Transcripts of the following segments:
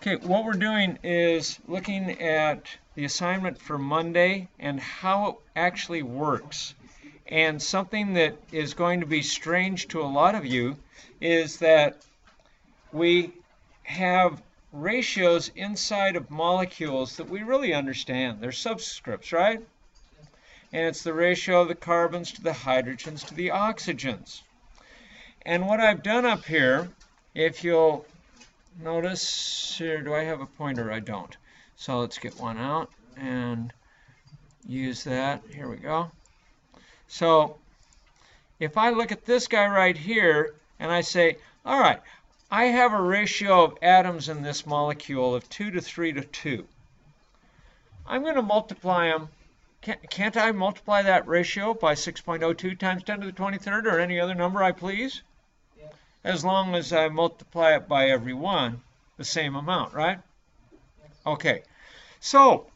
Okay, what we're doing is looking at the assignment for Monday and how it actually works. And something that is going to be strange to a lot of you is that we have ratios inside of molecules that we really understand. They're subscripts, right? And it's the ratio of the carbons to the hydrogens to the oxygens. And what I've done up here, if you'll notice here, do I have a pointer? I don't. So let's get one out and use that. Here we go. So if I look at this guy right here and I say, all right, I have a ratio of atoms in this molecule of 2 to 3 to 2. I'm going to multiply them. Can't I multiply that ratio by 6.02 times 10 to the 23rd or any other number I please? As long as I multiply it by every one, the same amount, right? Okay, so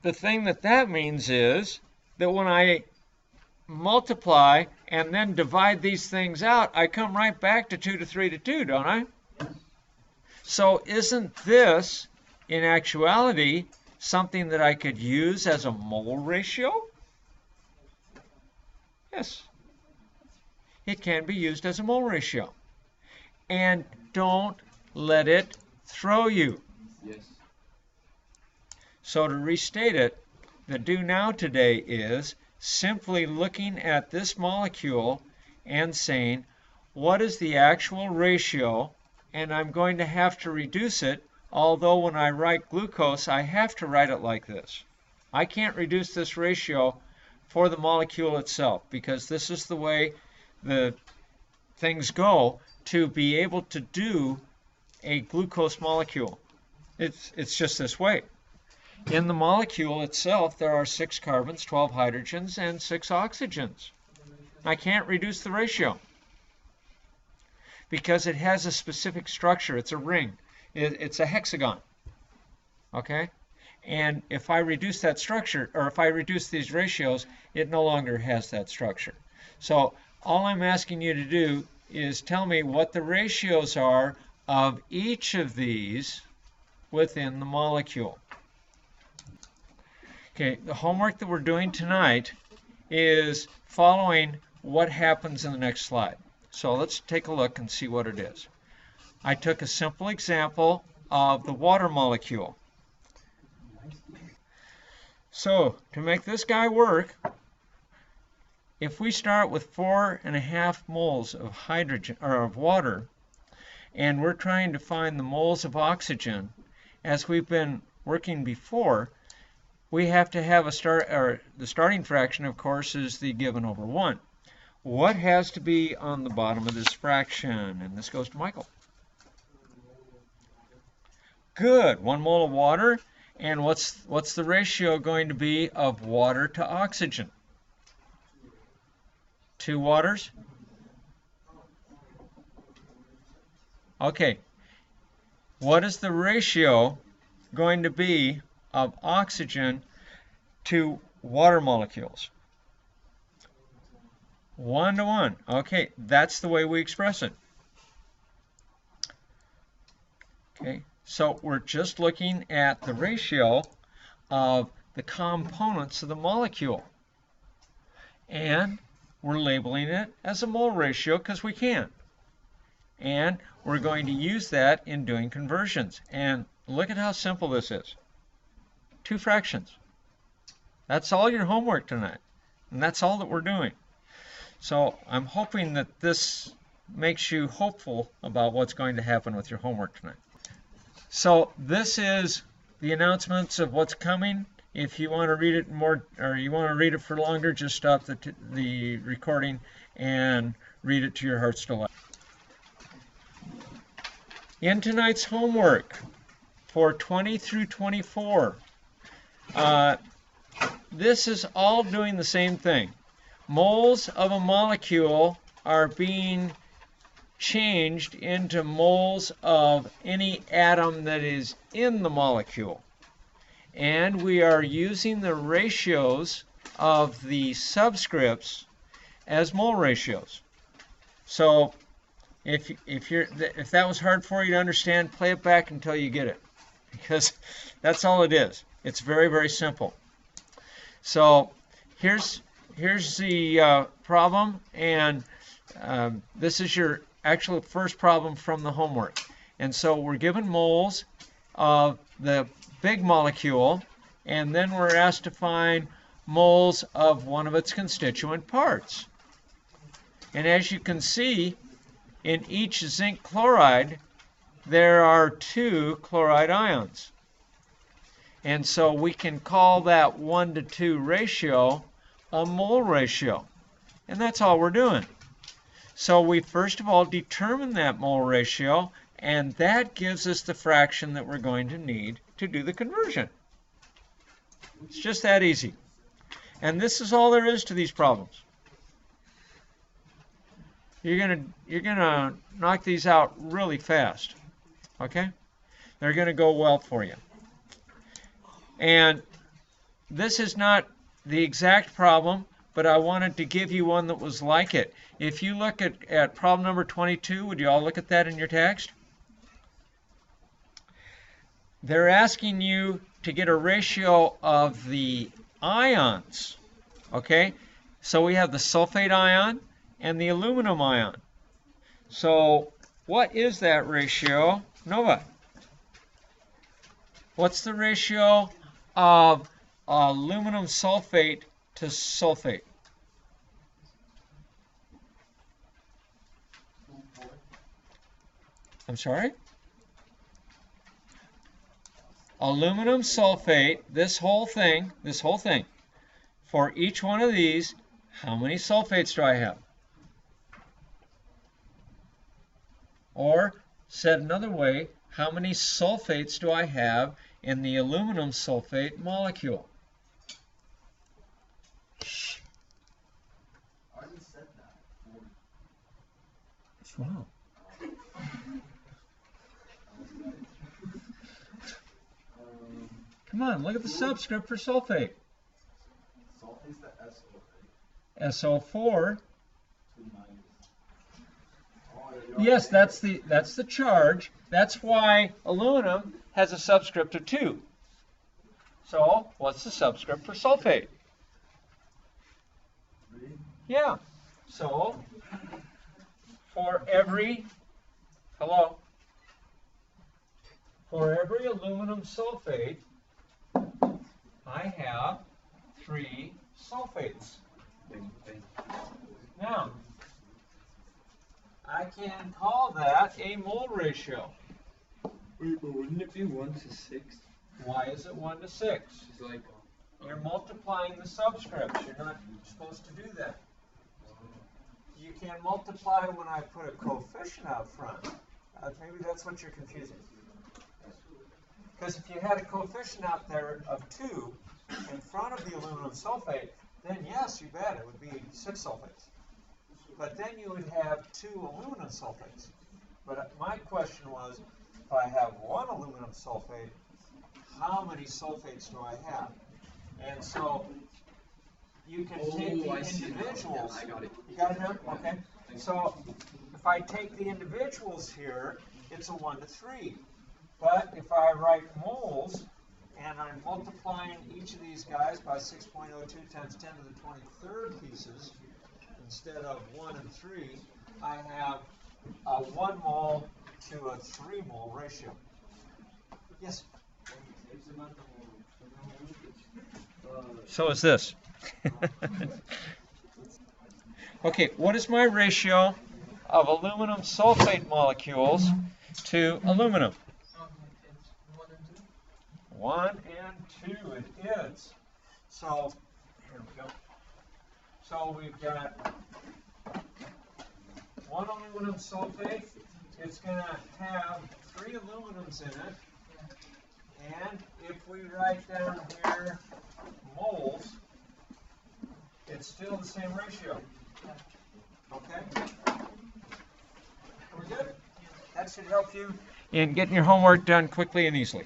the thing that means is that when I multiply and then divide these things out, I come right back to 2 to 3 to 2, don't I? So isn't this, in actuality, something that I could use as a mole ratio? Yes. It can be used as a mole ratio. And don't let it throw you. Yes. So to restate it, the do now today is simply looking at this molecule and saying, what is the actual ratio? And I'm going to have to reduce it, although when I write glucose, I have to write it like this. I can't reduce this ratio for the molecule itself because this is the way the things go to be able to do a glucose molecule. It's just this way. In the molecule itself, there are 6 carbons, 12 hydrogens, and 6 oxygens. I can't reduce the ratio because it has a specific structure. It's a ring. It's a hexagon. Okay? And if I reduce that structure, or if I reduce these ratios, it no longer has that structure. So all I'm asking you to do is tell me what the ratios are of each of these within the molecule. Okay, the homework that we're doing tonight is following what happens in the next slide. So let's take a look and see what it is. I took a simple example of the water molecule. So to make this guy work, if we start with 4.5 moles of hydrogen or of water, and we're trying to find the moles of oxygen, as we've been working before, we have to have the starting fraction, of course, is the given over 1. What has to be on the bottom of this fraction? And this goes to Michael. Good, 1 mole of water. And what's the ratio going to be of water to oxygen? 2 waters? Okay. What is the ratio going to be of oxygen to water molecules? 1 to 1. Okay, that's the way we express it. Okay, so we're just looking at the ratio of the components of the molecule. And we're labeling it as a mole ratio because we can. And we're going to use that in doing conversions. And look at how simple this is. 2 fractions. That's all your homework tonight. And that's all that we're doing. So I'm hoping that this makes you hopeful about what's going to happen with your homework tonight. So this is the announcements of what's coming. If you want to read it more, or you want to read it for longer, just stop the recording and read it to your heart's delight. In tonight's homework for 20 through 24, this is all doing the same thing. Moles of a molecule are being changed into moles of any atom that is in the molecule. And we are using the ratios of the subscripts as mole ratios. So If that was hard for you to understand, play it back until you get it, because that's all it is. It's very, very simple. So here's the problem, and this is your actual first problem from the homework. And so we're given moles of the big molecule, and then we're asked to find moles of one of its constituent parts. And as you can see, in each zinc chloride, there are 2 chloride ions. And so we can call that 1-to-2 ratio a mole ratio. And that's all we're doing. So we first of all determine that mole ratio, and that gives us the fraction that we're going to need to do the conversion. It's just that easy. And this is all there is to these problems. You're gonna knock these out really fast. Okay? They're gonna go well for you. And this is not the exact problem, but I wanted to give you one that was like it. If you look at problem number 22, would you all look at that in your text? They're asking you to get a ratio of the ions. Okay? So we have the sulfate ion and the aluminum ion. So what is that ratio? Nova. What's the ratio of aluminum sulfate to sulfate? I'm sorry? Aluminum sulfate, this whole thing, for each one of these, how many sulfates do I have? Or, said another way, how many sulfates do I have in the aluminum sulfate molecule? Shh. I already said that. What's wrong? Come on, look at the subscript for sulfate. Sulfate's the SO4. 2-. Yes, that's the charge. That's why aluminum has a subscript of 2. So, what's the subscript for sulfate? 3. Yeah. So, for every aluminum sulfate, I have 3 sulfates. Now, I can call that a mole ratio. Wait, but wouldn't it be 1-to-6? Why is it 1 to 6? It's like You're multiplying the subscripts. You're not supposed to do that. You can multiply when I put a coefficient out front. Maybe that's what you're confusing. Because if you had a coefficient out there of 2 in front of the aluminum sulfate, then yes, you bet, it would be 6 sulfates. But then you would have 2 aluminum sulfates. But my question was, if I have 1 aluminum sulfate, how many sulfates do I have? And so you can take the individuals. Yeah, I got it. You got it now? Okay. So if I take the individuals here, it's a 1 to 3. But if I write moles, and I'm multiplying each of these guys by 6.02 times 10 to the 23rd pieces, instead of 1 and 3, I have a 1 mole to a 3 mole ratio. Yes? So is this. Okay, what is my ratio of aluminum sulfate molecules to aluminum? 1 and 2 it is. So, here we go. So we've got 1 aluminum sulfate. It's going to have 3 aluminums in it. And if we write down here moles, it's still the same ratio. Okay? Are we good? That should help you in getting your homework done quickly and easily.